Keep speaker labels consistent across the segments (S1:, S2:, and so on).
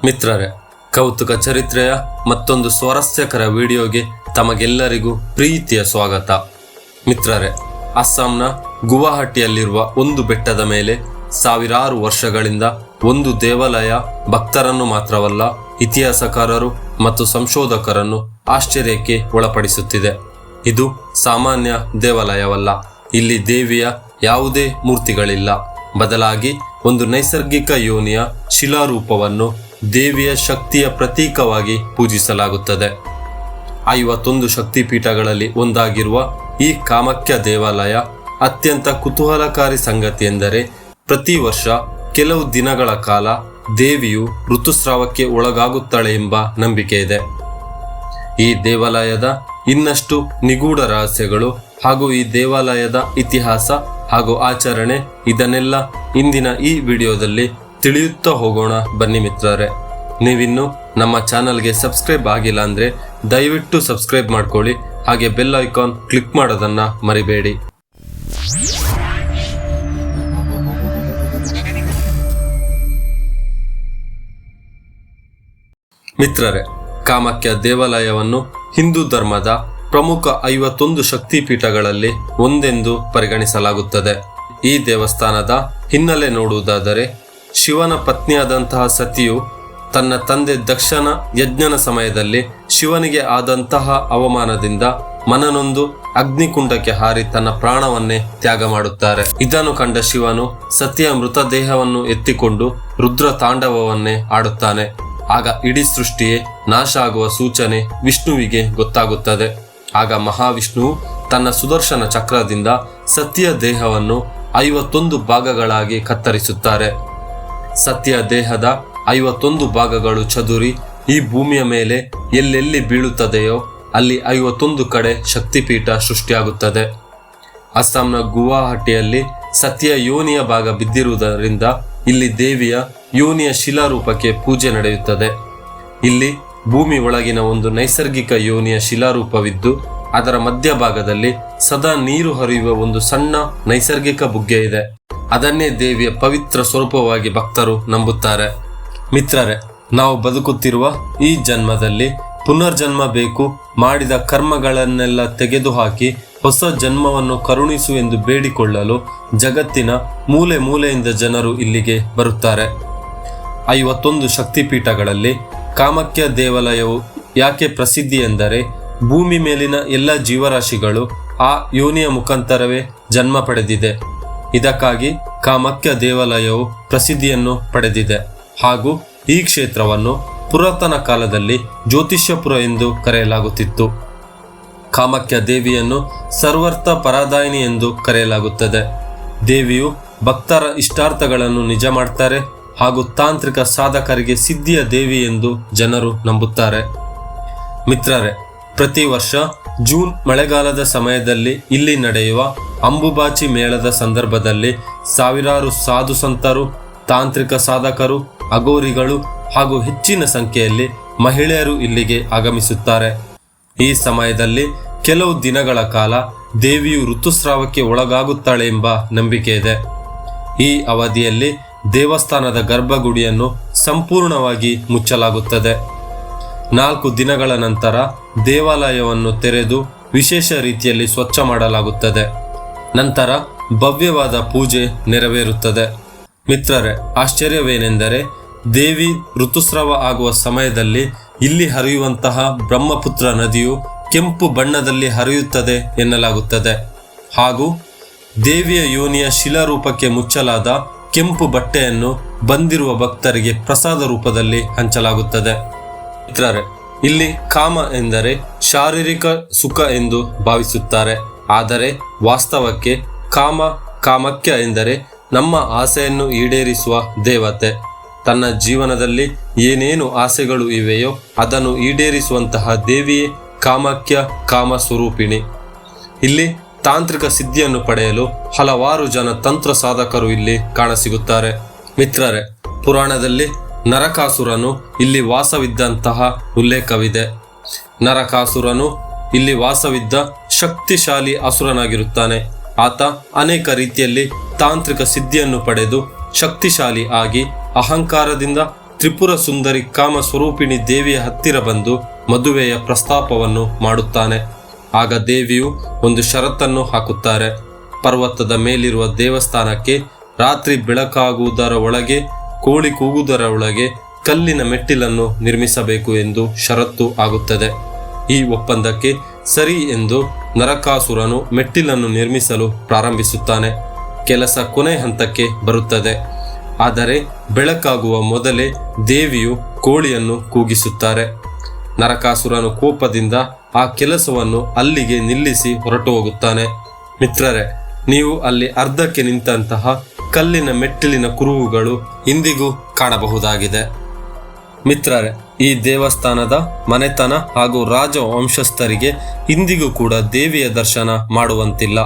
S1: ಮಿತ್ರರೇ, ಕೌತುಕ ಚರಿತ್ರೆಯ ಮತ್ತೊಂದು ಸ್ವಾರಸ್ಯಕರ ವಿಡಿಯೋಗೆ ತಮಗೆಲ್ಲರಿಗೂ ಪ್ರೀತಿಯ ಸ್ವಾಗತ. ಮಿತ್ರರೇ, ಅಸ್ಸಾಂನ ಗುವಾಹಟಿಯಲ್ಲಿರುವ ಒಂದು ಬೆಟ್ಟದ ಮೇಲೆ ಸಾವಿರಾರು ವರ್ಷಗಳಿಂದ ಒಂದು ದೇವಾಲಯ ಭಕ್ತರನ್ನು ಮಾತ್ರವಲ್ಲ, ಇತಿಹಾಸಕಾರರು ಮತ್ತು ಸಂಶೋಧಕರನ್ನು ಆಶ್ಚರ್ಯಕ್ಕೆ ಒಳಪಡಿಸುತ್ತಿದೆ. ಇದು ಸಾಮಾನ್ಯ ದೇವಾಲಯವಲ್ಲ. ಇಲ್ಲಿ ದೇವಿಯ ಯಾವುದೇ ಮೂರ್ತಿಗಳಿಲ್ಲ. ಬದಲಾಗಿ ಒಂದು ನೈಸರ್ಗಿಕ ಯೋನಿಯ ಶಿಲಾರೂಪವನ್ನು ದೇವಿಯ ಶಕ್ತಿಯ ಪ್ರತೀಕವಾಗಿ ಪೂಜಿಸಲಾಗುತ್ತದೆ. 51 ಶಕ್ತಿಪೀಠಗಳಲ್ಲಿ ಒಂದಾಗಿರುವ ಈ ಕಾಮಾಖ್ಯ ದೇವಾಲಯ ಅತ್ಯಂತ ಕುತೂಹಲಕಾರಿ ಸಂಗತಿ ಎಂದರೆ, ಪ್ರತಿ ವರ್ಷ ಕೆಲವು ದಿನಗಳ ಕಾಲ ದೇವಿಯು ಋತುಸ್ರಾವಕ್ಕೆ ಒಳಗಾಗುತ್ತಾಳೆ ಎಂಬ ನಂಬಿಕೆ ಇದೆ. ಈ ದೇವಾಲಯದ ಇನ್ನಷ್ಟು ನಿಗೂಢ ರಹಸ್ಯಗಳು ಹಾಗೂ ಈ ದೇವಾಲಯದ ಇತಿಹಾಸ ಹಾಗೂ ಆಚರಣೆ, ಇದನ್ನೆಲ್ಲ ಇಂದಿನ ಈ ವಿಡಿಯೋದಲ್ಲಿ ತಿಳಿಯುತ್ತಾ ಹೋಗೋಣ. ಬನ್ನಿ ಮಿತ್ರರೇ, ನೀವಿನ್ನು ನಮ್ಮ ಚಾನಲ್ಗೆ ಸಬ್ಸ್ಕ್ರೈಬ್ ಆಗಿಲ್ಲ ಅಂದರೆ ದಯವಿಟ್ಟು ಸಬ್ಸ್ಕ್ರೈಬ್ ಮಾಡ್ಕೊಳ್ಳಿ. ಹಾಗೆ ಬೆಲ್ ಐಕಾನ್ ಕ್ಲಿಕ್ ಮಾಡೋದನ್ನ ಮರಿಬೇಡಿ. ಮಿತ್ರರೇ, ಕಾಮಾಖ್ಯ ದೇವಾಲಯವನ್ನು ಹಿಂದೂ ಧರ್ಮದ ಪ್ರಮುಖ 51 ಶಕ್ತಿಪೀಠಗಳಲ್ಲಿ ಒಂದೆಂದು ಪರಿಗಣಿಸಲಾಗುತ್ತದೆ. ಈ ದೇವಸ್ಥಾನದ ಹಿನ್ನೆಲೆ ನೋಡುವುದಾದರೆ, ಶಿವನ ಪತ್ನಿಯಾದಂತಹ ಸತಿಯು ತನ್ನ ತಂದೆ ದಕ್ಷನ ಯಜ್ಞನ ಸಮಯದಲ್ಲಿ ಶಿವನಿಗೆ ಆದಂತಹ ಅವಮಾನದಿಂದ ಮನನೊಂದು ಅಗ್ನಿಕುಂಡಕ್ಕೆ ಹಾರಿ ತನ್ನ ಪ್ರಾಣವನ್ನೇ ತ್ಯಾಗ ಮಾಡುತ್ತಾರೆ. ಇದನ್ನು ಕಂಡ ಶಿವನು ಸತಿಯ ಮೃತದೇಹವನ್ನು ಎತ್ತಿಕೊಂಡು ರುದ್ರ ತಾಂಡವವನ್ನೇ ಆಡುತ್ತಾನೆ. ಆಗ ಇಡೀ ಸೃಷ್ಟಿಯೇ ನಾಶ ಆಗುವ ಸೂಚನೆ ವಿಷ್ಣುವಿಗೆ ಗೊತ್ತಾಗುತ್ತದೆ. ಆಗ ಮಹಾವಿಷ್ಣುವು ತನ್ನ ಸುದರ್ಶನ ಚಕ್ರದಿಂದ ಸತಿಯ ದೇಹವನ್ನು 51 ಭಾಗಗಳಾಗಿ ಕತ್ತರಿಸುತ್ತಾರೆ. ಸತಿಯ ದೇಹದ 51 ಭಾಗಗಳು ಚದುರಿ ಈ ಭೂಮಿಯ ಮೇಲೆ ಎಲ್ಲೆಲ್ಲಿ ಬೀಳುತ್ತದೆಯೋ ಅಲ್ಲಿ 51 ಕಡೆ ಶಕ್ತಿಪೀಠ ಸೃಷ್ಟಿಯಾಗುತ್ತದೆ. ಅಸ್ಸಾಂನ ಗುವಾಹಟಿಯಲ್ಲಿ ಸತಿಯ ಯೋನಿಯ ಭಾಗ ಬಿದ್ದಿರುವುದರಿಂದ ಇಲ್ಲಿ ದೇವಿಯ ಯೋನಿಯ ಶಿಲಾರೂಪಕ್ಕೆ ಪೂಜೆ ನಡೆಯುತ್ತದೆ. ಇಲ್ಲಿ ಭೂಮಿ ಒಳಗಿನ ಒಂದು ನೈಸರ್ಗಿಕ ಯೋನಿಯ ಶಿಲಾರೂಪವಿದ್ದು, ಅದರ ಮಧ್ಯಭಾಗದಲ್ಲಿ ಸದಾ ನೀರು ಹರಿಯುವ ಒಂದು ಸಣ್ಣ ನೈಸರ್ಗಿಕ ಬುಗ್ಗೆ ಇದೆ. ಅದನ್ನೇ ದೇವಿಯ ಪವಿತ್ರ ಸ್ವರೂಪವಾಗಿ ಭಕ್ತರು ನಂಬುತ್ತಾರೆ. ಮಿತ್ರರೇ, ನಾವು ಬದುಕುತ್ತಿರುವ ಈ ಜನ್ಮದಲ್ಲಿ ಪುನರ್ಜನ್ಮ ಬೇಕು, ಮಾಡಿದ ಕರ್ಮಗಳನ್ನೆಲ್ಲ ತೆಗೆದುಹಾಕಿ ಹೊಸ ಜನ್ಮವನ್ನು ಕರುಣಿಸು ಎಂದು ಬೇಡಿಕೊಳ್ಳಲು ಜಗತ್ತಿನ ಮೂಲೆ ಮೂಲೆಯಿಂದ ಜನರು ಇಲ್ಲಿಗೆ ಬರುತ್ತಾರೆ. 51 ಶಕ್ತಿಪೀಠಗಳಲ್ಲಿ ಕಾಮಾಖ್ಯ ದೇವಾಲಯವು ಯಾಕೆ ಪ್ರಸಿದ್ಧಿ ಎಂದರೆ, ಭೂಮಿ ಮೇಲಿನ ಎಲ್ಲ ಜೀವರಾಶಿಗಳು ಆ ಯೋನಿಯ ಮುಖಾಂತರವೇ ಜನ್ಮ ಪಡೆದಿದೆ. ಇದಕ್ಕಾಗಿ ಕಾಮಾಖ್ಯ ದೇವಾಲಯವು ಪ್ರಸಿದ್ಧಿಯನ್ನು ಪಡೆದಿದೆ. ಹಾಗೂ ಈ ಕ್ಷೇತ್ರವನ್ನು ಪುರಾತನ ಕಾಲದಲ್ಲಿ ಜ್ಯೋತಿಷ್ಯಪುರ ಎಂದು ಕರೆಯಲಾಗುತ್ತಿತ್ತು. ಕಾಮಾಖ್ಯ ದೇವಿಯನ್ನು ಸರ್ವರ್ಥ ಪರಾದಾಯಿನಿ ಎಂದು ಕರೆಯಲಾಗುತ್ತದೆ. ದೇವಿಯು ಭಕ್ತರ ಇಷ್ಟಾರ್ಥಗಳನ್ನು ನಿಜ ಮಾಡ್ತಾರೆ ಹಾಗೂ ತಾಂತ್ರಿಕ ಸಾಧಕರಿಗೆ ಸಿದ್ಧಿಯ ದೇವಿ ಎಂದು ಜನರು ನಂಬುತ್ತಾರೆ. ಮಿತ್ರರೇ, ಪ್ರತಿ ವರ್ಷ ಜೂನ್ ಮಳೆಗಾಲದ ಸಮಯದಲ್ಲಿ ಇಲ್ಲಿ ನಡೆಯುವ ಅಂಬುಬಾಚಿ ಮೇಳದ ಸಂದರ್ಭದಲ್ಲಿ ಸಾವಿರಾರು ಸಾಧು ಸಂತರು, ತಾಂತ್ರಿಕ ಸಾಧಕರು, ಅಘೋರಿಗಳು ಹಾಗೂ ಹೆಚ್ಚಿನ ಸಂಖ್ಯೆಯಲ್ಲಿ ಮಹಿಳೆಯರು ಇಲ್ಲಿಗೆ ಆಗಮಿಸುತ್ತಾರೆ. ಈ ಸಮಯದಲ್ಲಿ ಕೆಲವು ದಿನಗಳ ಕಾಲ ದೇವಿಯು ಋತುಸ್ರಾವಕ್ಕೆ ಒಳಗಾಗುತ್ತಾಳೆ ಎಂಬ ನಂಬಿಕೆ ಇದೆ. ಈ ಅವಧಿಯಲ್ಲಿ ದೇವಸ್ಥಾನದ ಗರ್ಭಗುಡಿಯನ್ನು ಸಂಪೂರ್ಣವಾಗಿ ಮುಚ್ಚಲಾಗುತ್ತದೆ. 4 ದಿನಗಳ ನಂತರ ದೇವಾಲಯವನ್ನು ತೆರೆದು ವಿಶೇಷ ರೀತಿಯಲ್ಲಿ ಸ್ವಚ್ಛ ಮಾಡಲಾಗುತ್ತದೆ. ನಂತರ ಭವ್ಯವಾದ ಪೂಜೆ ನೆರವೇರುತ್ತದೆ. ಮಿತ್ರರೇ, ಆಶ್ಚರ್ಯವೇನೆಂದರೆ, ದೇವಿ ಋತುಸ್ರಾವ ಆಗುವ ಸಮಯದಲ್ಲಿ ಇಲ್ಲಿ ಹರಿಯುವಂತಹ ಬ್ರಹ್ಮಪುತ್ರ ನದಿಯು ಕೆಂಪು ಬಣ್ಣದಲ್ಲಿ ಹರಿಯುತ್ತದೆ ಎನ್ನಲಾಗುತ್ತದೆ. ಹಾಗೂ ದೇವಿಯ ಯೋನಿಯ ಶಿಲಾರೂಪಕ್ಕೆ ಮುಚ್ಚಲಾದ ಕೆಂಪು ಬಟ್ಟೆಯನ್ನು ಬಂದಿರುವ ಭಕ್ತರಿಗೆ ಪ್ರಸಾದ ರೂಪದಲ್ಲಿ ಹಂಚಲಾಗುತ್ತದೆ. ಮಿತ್ರರೇ, ಇಲ್ಲಿ ಕಾಮ ಎಂದರೆ ಶಾರೀರಿಕ ಸುಖ ಎಂದು ಭಾವಿಸುತ್ತಾರೆ. ಆದರೆ ವಾಸ್ತವಕ್ಕೆ ಕಾಮಾಖ್ಯ ಎಂದರೆ ನಮ್ಮ ಆಸೆಯನ್ನು ಈಡೇರಿಸುವ ದೇವತೆ. ತನ್ನ ಜೀವನದಲ್ಲಿ ಏನೇನು ಆಸೆಗಳು ಇವೆಯೋ ಅದನ್ನು ಈಡೇರಿಸುವಂತಹ ದೇವಿಯೇ ಕಾಮಾಖ್ಯ, ಕಾಮ ಸ್ವರೂಪಿಣಿ. ಇಲ್ಲಿ ತಾಂತ್ರಿಕ ಸಿದ್ಧಿಯನ್ನು ಪಡೆಯಲು ಹಲವಾರು ಜನ ತಂತ್ರ ಸಾಧಕರು ಇಲ್ಲಿ ಕಾಣಸಿಗುತ್ತಾರೆ. ಮಿತ್ರರೇ, ಪುರಾಣದಲ್ಲಿ ನರಕಾಸುರನು ಇಲ್ಲಿ ವಾಸವಿದ್ದಂತಹ ಉಲ್ಲೇಖವಿದೆ. ನರಕಾಸುರನು ಇಲ್ಲಿ ವಾಸವಿದ್ದ ಶಕ್ತಿಶಾಲಿ ಅಸುರನಾಗಿರುತ್ತಾನೆ. ಆತ ಅನೇಕ ರೀತಿಯಲ್ಲಿ ತಾಂತ್ರಿಕ ಸಿದ್ಧಿಯನ್ನು ಪಡೆದು ಶಕ್ತಿಶಾಲಿ ಆಗಿ ಅಹಂಕಾರದಿಂದ ತ್ರಿಪುರ ಸುಂದರಿ ಕಾಮ ಸ್ವರೂಪಿಣಿ ದೇವಿಯ ಹತ್ತಿರ ಬಂದು ಮದುವೆಯ ಪ್ರಸ್ತಾಪವನ್ನು ಮಾಡುತ್ತಾನೆ. ಆಗ ದೇವಿಯು ಒಂದು ಷರತ್ತನ್ನು ಹಾಕುತ್ತಾರೆ. ಪರ್ವತದ ಮೇಲಿರುವ ದೇವಸ್ಥಾನಕ್ಕೆ ರಾತ್ರಿ ಬೆಳಕಾಗುವುದರ ಒಳಗೆ, ಕೋಳಿ ಕೂಗುವುದರ ಒಳಗೆ ಕಲ್ಲಿನ ಮೆಟ್ಟಿಲನ್ನು ನಿರ್ಮಿಸಬೇಕು ಎಂದು ಷರತ್ತು ಆಗುತ್ತದೆ. ಈ ಒಪ್ಪಂದಕ್ಕೆ ಸರಿ ಎಂದು ನರಕಾಸುರನು ಮೆಟ್ಟಿಲನ್ನು ನಿರ್ಮಿಸಲು ಪ್ರಾರಂಭಿಸುತ್ತಾನೆ. ಕೆಲಸ ಕೊನೆ ಹಂತಕ್ಕೆ ಬರುತ್ತದೆ. ಆದರೆ ಬೆಳಕಾಗುವ ಮೊದಲೇ ದೇವಿಯು ಕೋಳಿಯನ್ನು ಕೂಗಿಸುತ್ತಾರೆ. ನರಕಾಸುರನು ಕೋಪದಿಂದ ಆ ಕೆಲಸವನ್ನು ಅಲ್ಲಿಗೆ ನಿಲ್ಲಿಸಿ ಹೊರಟು ಹೋಗುತ್ತಾನೆ. ಮಿತ್ರರೇ, ನೀವು ಅಲ್ಲಿ ಅರ್ಧಕ್ಕೆ ನಿಂತಹ ಕಲ್ಲಿನ ಮೆಟ್ಟಿಲಿನ ಕುರುಹುಗಳು ಇಂದಿಗೂ ಕಾಣಬಹುದಾಗಿದೆ. ಮಿತ್ರರೇ, ಈ ದೇವಸ್ಥಾನದ ಮನೆತನ ಹಾಗೂ ರಾಜ ವಂಶಸ್ಥರಿಗೆ ಇಂದಿಗೂ ಕೂಡ ದೇವಿಯ ದರ್ಶನ ಮಾಡುವಂತಿಲ್ಲ.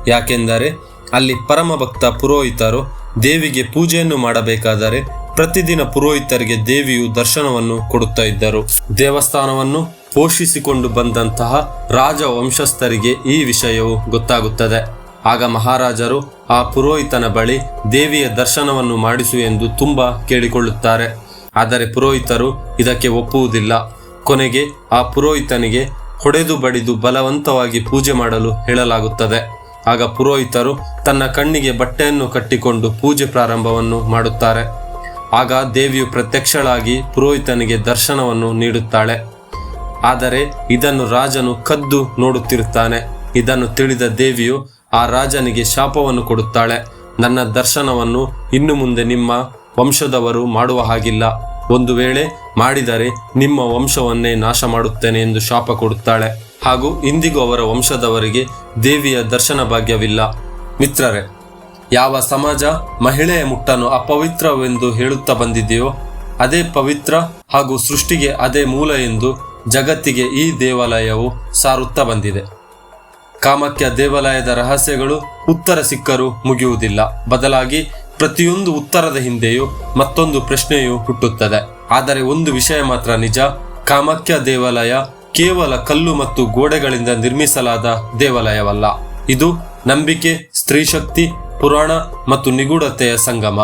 S1: ಯಾಕೆಂದರೆ ಅಲ್ಲಿ ಪರಮಭಕ್ತ ಪುರೋಹಿತರು ದೇವಿಗೆ ಪೂಜೆಯನ್ನು ಮಾಡಬೇಕಾದರೆ ಪ್ರತಿದಿನ ಪುರೋಹಿತರಿಗೆ ದೇವಿಯು ದರ್ಶನವನ್ನು ಕೊಡುತ್ತಾ ಇದ್ದರು. ದೇವಸ್ಥಾನವನ್ನು ಪೋಷಿಸಿಕೊಂಡು ಬಂದಂತಹ ರಾಜ ವಂಶಸ್ಥರಿಗೆ ಈ ವಿಷಯವು ಗೊತ್ತಾಗುತ್ತದೆ. ಆಗ ಮಹಾರಾಜರು ಆ ಪುರೋಹಿತನ ಬಳಿ ದೇವಿಯ ದರ್ಶನವನ್ನು ಮಾಡಿಸು ಎಂದು ತುಂಬಾ ಕೇಳಿಕೊಳ್ಳುತ್ತಾರೆ. ಆದರೆ ಪುರೋಹಿತರು ಇದಕ್ಕೆ ಒಪ್ಪುವುದಿಲ್ಲ. ಕೊನೆಗೆ ಆ ಪುರೋಹಿತನಿಗೆ ಹೊಡೆದು ಬಡಿದು ಬಲವಂತವಾಗಿ ಪೂಜೆ ಮಾಡಲು ಹೇಳಲಾಗುತ್ತದೆ. ಆಗ ಪುರೋಹಿತರು ತನ್ನ ಕಣ್ಣಿಗೆ ಬಟ್ಟೆಯನ್ನು ಕಟ್ಟಿಕೊಂಡು ಪೂಜೆ ಪ್ರಾರಂಭವನ್ನು ಮಾಡುತ್ತಾರೆ. ಆಗ ದೇವಿಯು ಪ್ರತ್ಯಕ್ಷಳಾಗಿ ಪುರೋಹಿತನಿಗೆ ದರ್ಶನವನ್ನು ನೀಡುತ್ತಾಳೆ. ಆದರೆ ಇದನ್ನು ರಾಜನು ಕದ್ದು ನೋಡುತ್ತಿರುತ್ತಾನೆ. ಇದನ್ನು ತಿಳಿದ ದೇವಿಯು ಆ ರಾಜನಿಗೆ ಶಾಪವನ್ನು ಕೊಡುತ್ತಾಳೆ. ನನ್ನ ದರ್ಶನವನ್ನು ಇನ್ನು ಮುಂದೆ ನಿಮ್ಮ ವಂಶದವರು ಮಾಡುವ ಹಾಗಿಲ್ಲ. ಒಂದು ವೇಳೆ ಮಾಡಿದರೆ ನಿಮ್ಮ ವಂಶವನ್ನೇ ನಾಶ ಮಾಡುತ್ತೇನೆ ಎಂದು ಶಾಪ ಕೊಡುತ್ತಾಳೆ. ಹಾಗೂ ಇಂದಿಗೂ ಅವರ ವಂಶದವರಿಗೆ ದೇವಿಯ ದರ್ಶನ ಭಾಗ್ಯವಿಲ್ಲ. ಮಿತ್ರರೇ, ಯಾವ ಸಮಾಜ ಮಹಿಳೆಯ ಮುಟ್ಟನ್ನು ಅಪವಿತ್ರವೆಂದು ಹೇಳುತ್ತಾ ಬಂದಿದೆಯೋ ಅದೇ ಪವಿತ್ರ ಹಾಗೂ ಸೃಷ್ಟಿಗೆ ಅದೇ ಮೂಲ ಎಂದು ಜಗತ್ತಿಗೆ ಈ ದೇವಾಲಯವು ಸಾರುತ್ತಾ ಬಂದಿದೆ. ಕಾಮಾಖ್ಯ ದೇವಾಲಯದ ರಹಸ್ಯಗಳು ಉತ್ತರ ಸಿಕ್ಕರೂ ಮುಗಿಯುವುದಿಲ್ಲ. ಬದಲಾಗಿ ಪ್ರತಿಯೊಂದು ಉತ್ತರದ ಹಿಂದೆಯೂ ಮತ್ತೊಂದು ಪ್ರಶ್ನೆಯು ಹುಟ್ಟುತ್ತದೆ. ಆದರೆ ಒಂದು ವಿಷಯ ಮಾತ್ರ ನಿಜ, ಕಾಮಾಖ್ಯ ದೇವಾಲಯ ಕೇವಲ ಕಲ್ಲು ಮತ್ತು ಗೋಡೆಗಳಿಂದ ನಿರ್ಮಿಸಲಾದ ದೇವಾಲಯವಲ್ಲ. ಇದು ನಂಬಿಕೆ, ಸ್ತ್ರೀಶಕ್ತಿ, ಪುರಾಣ ಮತ್ತು ನಿಗೂಢತೆಯ ಸಂಗಮ.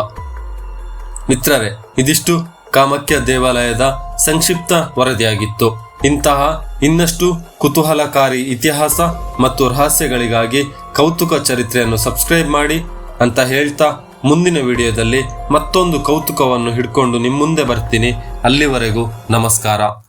S1: ಮಿತ್ರರೇ, ಇದಿಷ್ಟು ಕಾಮಾಖ್ಯ ದೇವಾಲಯದ ಸಂಕ್ಷಿಪ್ತ ವರದಿಯಾಗಿತ್ತು. ಇಂತಹ ಇನ್ನಷ್ಟು ಕುತೂಹಲಕಾರಿ ಇತಿಹಾಸ ಮತ್ತು ರಹಸ್ಯಗಳಿಗಾಗಿ ಕೌತುಕ ಚರಿತ್ರೆಯನ್ನು ಸಬ್ಸ್ಕ್ರೈಬ್ ಮಾಡಿ ಅಂತ ಹೇಳ್ತಾ ಮುಂದಿನ ವಿಡಿಯೋದಲ್ಲಿ ಮತ್ತೊಂದು ಕೌತುಕವನ್ನು ಹಿಡ್ಕೊಂಡು ನಿಮ್ಮ ಮುಂದೆ ಬರ್ತೀನಿ. ಅಲ್ಲಿವರೆಗೂ ನಮಸ್ಕಾರ.